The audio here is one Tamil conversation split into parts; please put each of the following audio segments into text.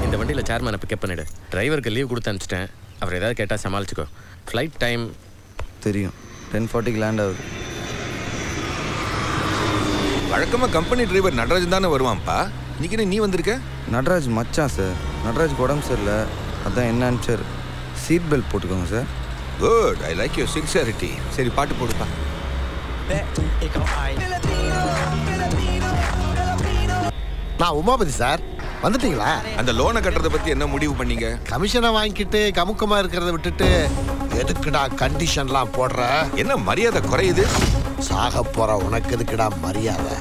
இந்த வண்டியில் சேர்மனை பிக்கப் பண்ணிவிடு. டிரைவருக்கு லீவ் கொடுத்து அனுப்பிச்சிட்டேன். அவர் ஏதாவது கேட்டால் சமாளிச்சுக்கோ. ஃப்ளைட் டைம் தெரியும், 10:40 லேண்ட் ஆகுது. வழக்கமாக கம்பெனி டிரைவர் நடராஜன் தானே வருவான்ப்பா. இன்னைக்கு நீ வந்திருக்க? நடராஜ் மச்சான் சார். நடராஜ் உடம்பு சரியில்லை, அதான் என்னன்னு சார். சீட் பெல்ட் போட்டுக்கோங்க sir. Good, I like your sincerity. சரி, பாட்டு போடுப்பா. நான் உமாபதி சார். வந்துட்டீங்களா? அந்த லோனை கட்டுறதை பற்றி என்ன முடிவு பண்ணீங்க? கமிஷனை வாங்கிட்டு கமுக்கமாக இருக்கிறத விட்டுட்டு எதுக்குடா கண்டிஷன்லாம் போடுற? என்ன மரியாதை குறையுது? சாக போற உனக்கு எதுக்குடா மரியாதை?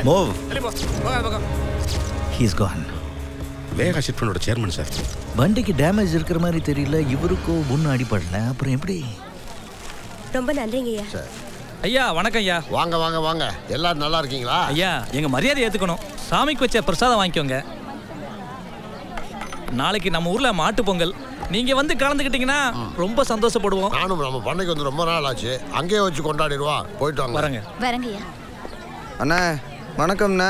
Move. He's gone. வேகா ஷிப்னோட சேர்மன் சார். வண்டிக்கு டேமேஜ் இருக்கிற மாதிரி தெரியல. இவருக்கோ ஒன்றும் அடிப்படல. அப்புறம் எப்படி? ரொம்ப நன்றிங்க ஐயா. ஐயா வணக்கம் ஐயா. வாங்க வாங்க வாங்க, எல்லாரும் நல்லா இருக்கீங்களா? ஐயா எங்க மரியாதை ஏத்துக்கணும். சாமிக்கு வச்ச பிரசாதம் வாங்கிக்கோங்க. நாளைக்கு நம்ம ஊர்ல மாட்டு பொங்கல். நீங்க வந்து கலந்துக்கிட்டீங்கன்னா ரொம்ப சந்தோஷப்படுவோம். நானும் நம்ம பண்ணைக்கு வந்து ரொம்ப நாள் ஆச்சு. அங்கேயே வச்சு கொண்டாடிடுவோம். போயிட்டு வாங்க. வரங்க வரங்கய்யா. அண்ணா வணக்கம்ண்ணா.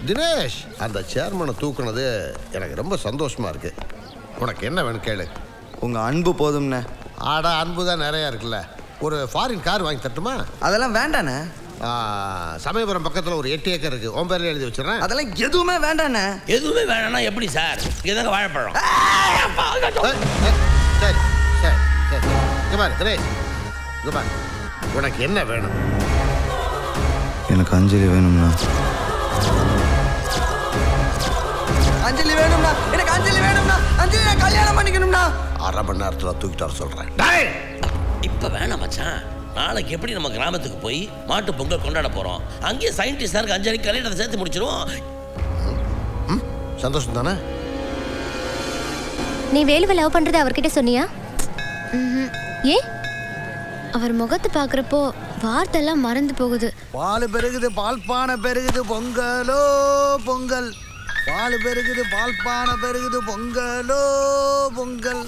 தினேஷ், அந்த சேர்மனை தூக்குனது எனக்கு ரொம்ப சந்தோஷமா இருக்கு. உனக்கு என்ன வேணும் கேளு. உங்கள் அன்பு போதும்ண்ணே. ஆடா, அன்பு தான் நிறையா இருக்குல்ல. ஒரு ஃபாரின் கார் வாங்கி தட்டுமா? அதெல்லாம் வேண்டாண்ணே. சமயபுரம் பக்கத்தில் ஒரு 8 ஏக்கர் இருக்கு. உன் பேரில் எழுதி வச்சுறேன். அதெல்லாம் எதுவுமே வேண்டாண்ணே. எதுவுமே வேணாம்னா எப்படி சார்? இதாங்க வாழைப்பழம். சரி சரி சரி, இங்க பாரு தினேஷ், இங்க பாரு, உனக்கு என்ன வேணும்? எனக்கு அஞ்சலி வேணும்ண்ணா. அஞ்சலி வேணும்ண்ணா. எனக்கு அஞ்சலி வேணும்ண்ணா. அஞ்சலி நான் கல்யாணம் பண்ணிக்கணும்ண்ணா. 1/2 மணி நேரத்தில் தூக்கிட்டு வர சொல்கிறேன். இப்போ வேணாம் மச்சான். நாளைக்கு எப்படி நம்ம கிராமத்துக்கு போய் மாட்டு பொங்கல் கொண்டாட போகிறோம். அங்கேயே சயின்டிஸ்டாருக்கு அஞ்சலி கல்யாணத்தை சேர்த்து முடிச்சிருவோம். சந்தோஷம் தானே? நீ வேலுவை லவ் பண்றது அவர்கிட்ட சொன்னியா? ஏ, அவர் முகத்தை பார்க்குறப்போ வார்த்தையெல்லாம் மறந்து போகுது. பால் பெருகுது, பால் பானை பெருகுது, பொங்கலோ பொங்கல். பால் பெருகுது, பால் பானை பெருகுது, பொங்கலோ பொங்கல்.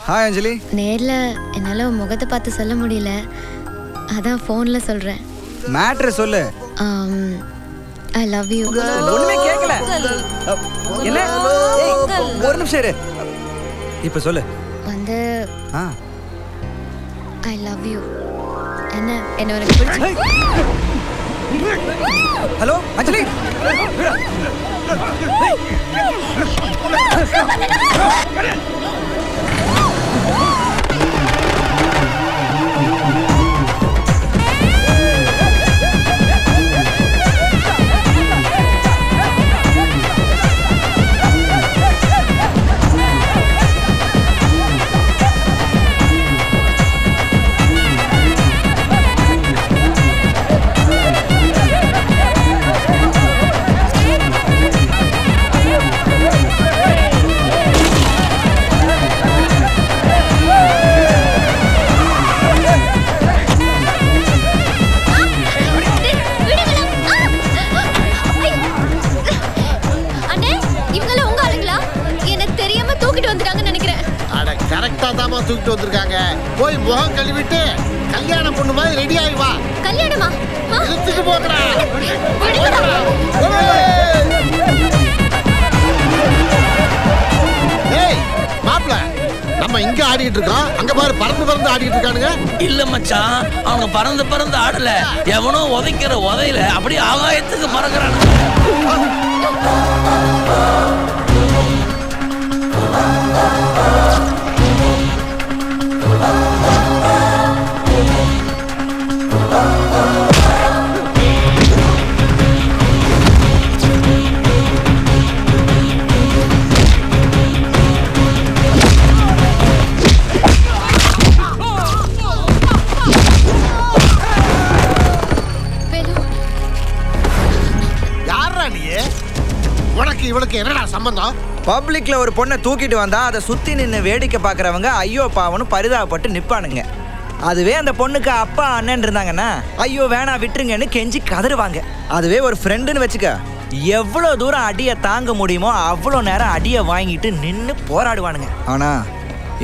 ஹாய் அஞ்சலி. நேர்ல என்னால முகத்தை பார்த்து சொல்ல முடியல, அதான் ஃபோன்ல சொல்றேன். மேட்ரு சொல்லு. I love you. ஒண்ணுமே கேட்கல. என்ன? ஒரு நிமிஷம் இரு. இப்ப சொல்லு. வந்து ஐ லவ் யூ. என்ன உனக்கு பிடிச்சி? ஹலோ அஞ்சலி. தூக்கிட்டு வந்திருக்காங்க. போய் முகம் கழுவிட்டு கல்யாணம் பொண்ணு மாதிரி ரெடி ஆகி வா. கல்யாணமா? இழுத்துட்டு போங்கடா. ஏய் மாப்ள, நம்ம இங்க ஆடிட்டு இருக்கோம், அங்க பாரு பறந்து பறந்து ஆடிட்டு இருக்கானுங்க. இல்ல மச்சான், அவங்க பறந்து பறந்து ஆடல. எவனோ உதைக்கிற உதையில அப்படியே ஆகாயத்துக்கு பறக்குறானுங்க. யாரா நீ? என்னடா சம்பந்தம்? பப்ளிக்ல ஒரு பொண்ணை தூக்கிட்டு வந்தா அதை சுத்தி நின்று வேடிக்கை பார்க்கறவங்க ஐயோ பாவனு பரிதாபப்பட்டு நிப்பானுங்க. அதுவே அந்த பொண்ணுக்கு அப்பா அண்ணன் இருந்தாங்கன்னா ஐயோ வேணா விட்டுருங்கன்னு கெஞ்சி கதறுவாங்க. அதுவே ஒரு ஃப்ரெண்டுன்னு வச்சுக்க, எவ்வளோ தூரம் அடியை தாங்க முடியுமோ அவ்வளோ நேரம் அடியை வாங்கிட்டு நின்று போராடுவானுங்க. ஆனா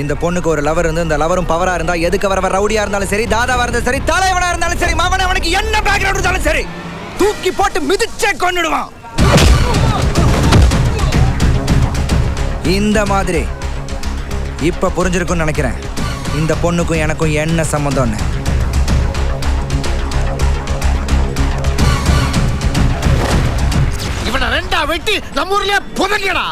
இந்த பொண்ணுக்கு ஒரு லவர் இருந்து இந்த லவரும் பவரா இருந்தா எதுக்கு வரவ ரவுடியா இருந்தாலும் சரி, தாதாவா இருந்தாலும் சரி, தலைவனா இருந்தாலும் சரி, மாமன் அவனுக்கு என்ன பேக்ரவுண்ட் இருந்தாலும் சரி தூக்கி போட்டு மிதிச்சே கொன்னுடுவான். இந்த மாதிரி இப்ப புரிஞ்சிருக்கும்னு நினைக்கிறேன் இந்த பொண்ணுக்கும் எனக்கும் என்ன சம்பந்தம்னு. இவனை ரெண்டா வெட்டி நம்ம ஊர்லயே புதைக்கடா.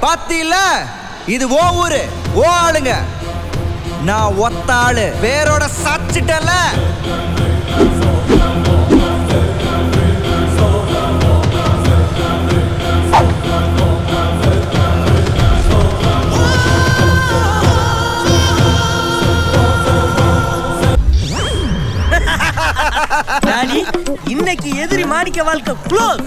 பாத்தீல, இது ஓ ஊரு, ஓ ஆளுங்க. நான் ஒத்த ஆளு, வேரோட சாச்சிட்டல. இன்னைக்கு எதிரி மாணிக்க வாழ்க்கை க்ளோஸ்.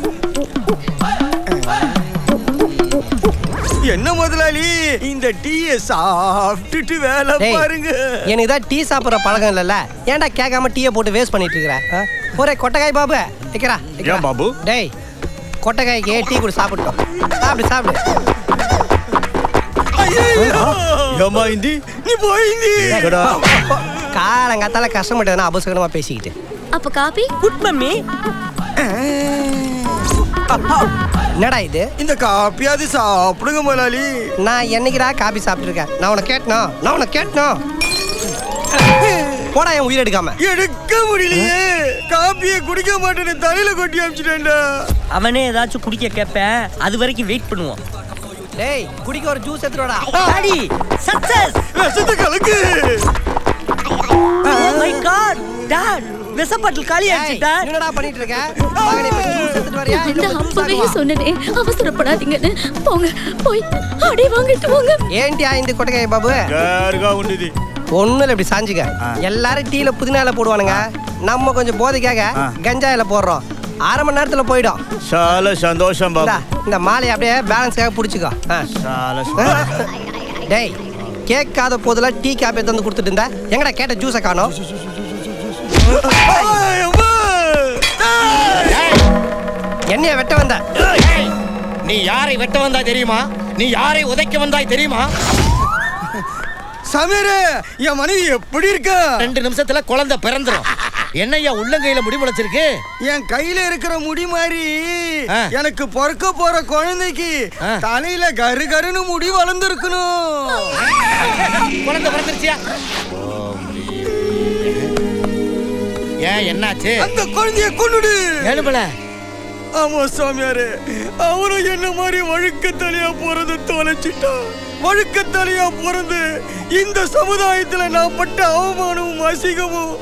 என்ன முதலாளி இந்த டீயை சாப்பிட்டுட்டு வேலை பாருங்க. எனக்கு தான் டீ சாப்பிட்ற பழக்கம் இல்லைல்ல, ஏன்டா கேட்காம டீயை போட்டு வேஸ்ட் பண்ணிட்டு இருக்கிற? ஒரே கொட்டைக்காய் பாபு வைக்கிறா பாபு. டேய் கொட்டைக்காய்க்கு டீ கூட சாப்பிட்டோம். சாப்பிடு சாப்பிடு. காலங்காத்தால கஷ்டப்பட்டதுன்னா அபசகரமா பேசிக்கிட்டு. அப்ப காபி குட் மம்மி. என்னடா இது? இந்த காப்பியாவது சாப்பிடுங்க முதலாளி. நான் என்னைக்குடா காபி சாப்பிட்டுருக்கேன்? நான் உனக்கு கேட்டணும். போடா என் உயிர் எடுக்காம. எடுக்க முடியலையே, காப்பியை குடிக்க மாட்டேன்னு தலையில கொட்டி அமிச்சிட்டேன்டா. அவனே ஏதாச்சும் குடிக்க கேட்பேன், அது வரைக்கும் வெயிட் பண்ணுவோம். டேய் குடிக்க ஒரு ஜூஸ் எடுத்துடா. Daddy success. விஷத்தை கலக்கு. ஓ மை காட் டாட், விஷ பாட்டில் காலி ஆயிடுச்சுடா. என்னடா பண்ணிட்டு இருக்க? மகனே ஜூஸ் எடுத்துட்டு வரியா? இல்ல அப்பவே சொன்னனே அவசரப்படாதீங்கன்னு. போங்க போய் அடி வாங்கிட்டு போங்க. ஏன்டியா இந்த கொட்டைக்காய் பாபு? கார்கா உண்டுதி. ஒண்ணுல இப்படி சாஞ்சுக்க. எல்லாரும் டீல புதினால போடுவானுங்க, நம்ம கொஞ்சம் போதைக்காக கஞ்சாயில போடுறோம். அரை மணி நேரத்துல போயிடும். சால சந்தோஷம் பாபு. இந்த மாலையை அப்படியே பேலன்ஸ்க்காக பிடிச்சிக்கோ. டேய் கேட்காத போதெல்லாம் டீ காப்பி தந்து கொடுத்துட்டு இருந்தா எங்கடா கேட்ட ஜூஸை காணோம்? என்னைய வெட்ட வந்த? நீ யாரை வெட்ட வந்தாய் தெரியுமா? நீ யாரை உதைக்க வந்தாய் தெரியுமா? சமீர், என் மனைவி எப்படி இருக்கா? 2 நிமிஷத்துல குழந்தை பிறந்துரும். என்னையா உள்ளங்கையில முடி முளைச்சிருக்கு? என் கையில இருக்கிற முடி மாதிரி எனக்கு பிறக்க போற குழந்தைக்கு தலையில கரு கருன்னு முடி வளர்ந்துருக்கணும். குழந்தை பிறந்துருச்சியா? ஏன் என்னாச்சு? அந்த குழந்தைய கொன்னுடு. எழுபல. ஆமா சாமியாரு, அவரும் என்ன மாதிரி வழுக்கத்தலையா பிறந்து தொலைச்சிட்டான். வழுக்கத்தலையா பிறந்து இந்த சமுதாயத்துல நான் பட்ட அவமானமும் அசிங்கமும்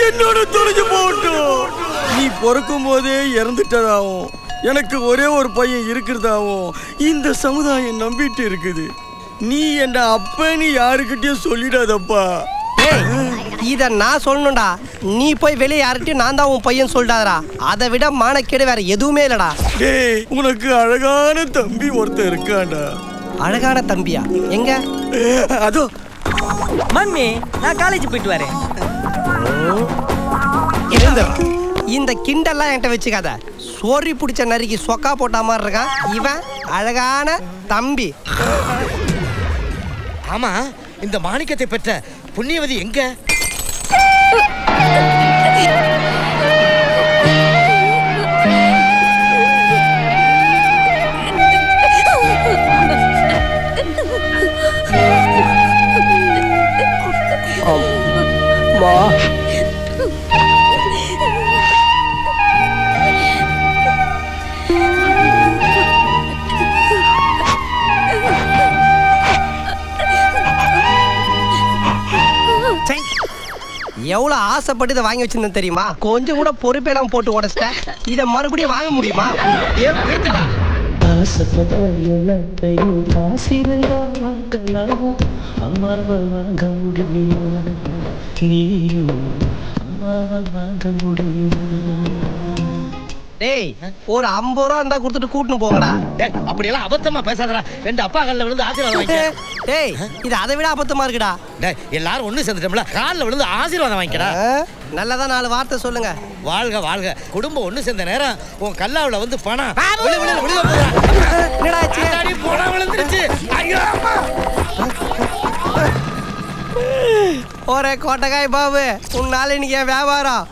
என்னோட தொலைஞ்சு போகட்டும். நீ பிறக்கும் போதே இறந்துட்டதாவும் எனக்கு ஒரே ஒரு பையன் இருக்கிறதாவும் இந்த சமுதாயம் நம்பிட்டு இருக்குது. நீ என்ன அப்பன்னு யாருக்கிட்டையும் சொல்லிடாதப்பா. இத நான் சொல்லணும்டா. நீ போய் வெளியே யார்கிட்டயும் நான் தான் உன் பையன் சொல்லிட்டாதடா. அதை விட மானக்கேடு வேற எதுவுமே இல்லடா. டேய் உனக்கு அழகான தம்பி ஒருத்தன் இருக்கான்டா. அழகான தம்பியா? எங்க? அதோ மம்மி, நான் காலேஜ் போயிட்டு வரேன். இந்த கிண்டெல்லாம் என்கிட்ட வச்சுக்காத. சோரி பிடிச்ச நரிக்கு சொக்கா போட்ட மாதிரி இருக்கான் இவன். அழகான தம்பி. ஆமா, இந்த மாணிக்கத்தை பெற்ற புண்ணியவதி எங்க? எவ்வளவு ஆசைப்பட்டு இதை வாங்கி வச்சிருந்தேன் தெரியுமா? கொஞ்சம் கூட பொறுப்பெல்லாம் போட்டு உடச்சிட்டேன். இதை மறுபடியும் வாங்க முடியுமா? டேய், ஒரு 50 ரூபா இருந்தா கொடுத்துட்டு கூட்டின்னு போங்கடா. அப்படியெல்லாம் அபத்தமா பேசாதடா. 2 அப்பா காலில் விழுந்து ஆசீர்வாதம் வாங்கிக்க. டேய், இது அதை விட அபத்தமா இருக்குடா. டேய், எல்லாரும் ஒண்ணு சேர்ந்துட்டோம்ல, காலில் விழுந்து ஆசீர்வாதம் வாங்கிக்கடா. நல்லதா 4 வார்த்தை சொல்லுங்க. வாழ்க வாழ்க. குடும்பம் ஒண்ணு சேர்ந்த நேரம் உன் கல்லாவுல வந்து பணம் விழுந்துருச்சு. ஒரே கோட்டகாய் பாபு, உன்னால இன்னைக்கு என் வியாபாரம்